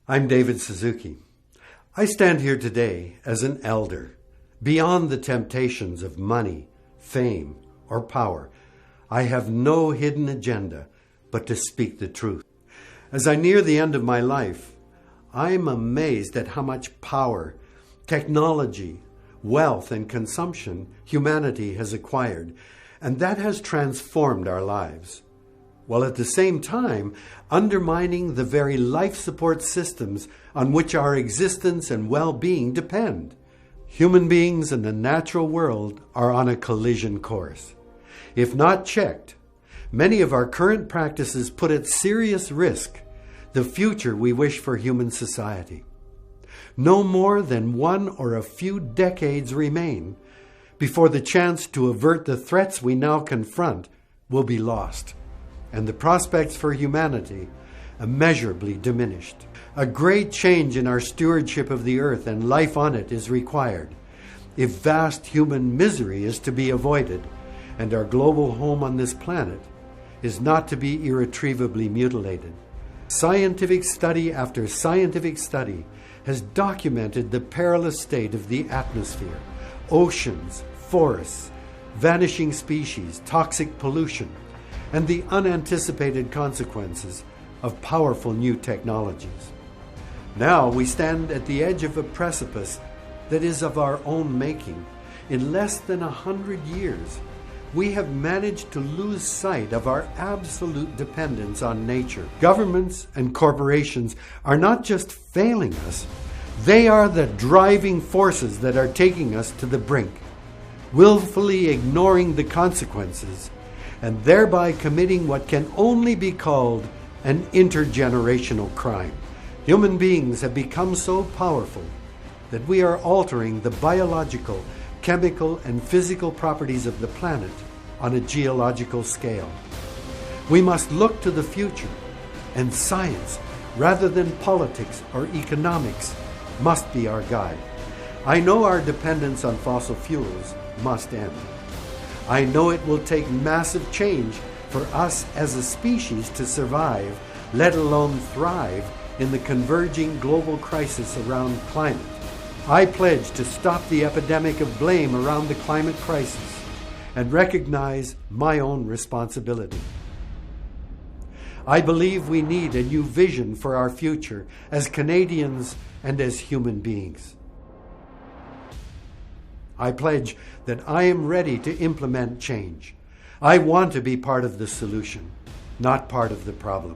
I'm David Suzuki. I stand here today as an elder, beyond the temptations of money, fame, or power. I have no hidden agenda but to speak the truth. As I near the end of my life, I'm amazed at how much power, technology, wealth, and consumption humanity has acquired, and that has transformed our lives, while at the same time undermining the very life support systems on which our existence and well-being depend. Human beings and the natural world are on a collision course. If not checked, many of our current practices put at serious risk the future we wish for human society. No more than one or a few decades remain before the chance to avert the threats we now confront will be lost, and the prospects for humanity immeasurably diminished. A great change in our stewardship of the earth and life on it is required if vast human misery is to be avoided and our global home on this planet is not to be irretrievably mutilated. Scientific study after scientific study has documented the perilous state of the atmosphere, oceans, forests, vanishing species, toxic pollution, and the unanticipated consequences of powerful new technologies. Now we stand at the edge of a precipice that is of our own making. In less than 100 years, we have managed to lose sight of our absolute dependence on nature. Governments and corporations are not just failing us, they are the driving forces that are taking us to the brink, willfully ignoring the consequences and thereby committing what can only be called an intergenerational crime. Human beings have become so powerful that we are altering the biological, chemical, and physical properties of the planet on a geological scale. We must look to the future, and science, rather than politics or economics, must be our guide. I know our dependence on fossil fuels must end. I know it will take massive change for us as a species to survive, let alone thrive, in the converging global crisis around climate. I pledge to stop the epidemic of blame around the climate crisis and recognize my own responsibility. I believe we need a new vision for our future as Canadians and as human beings. I pledge that I am ready to implement change. I want to be part of the solution, not part of the problem.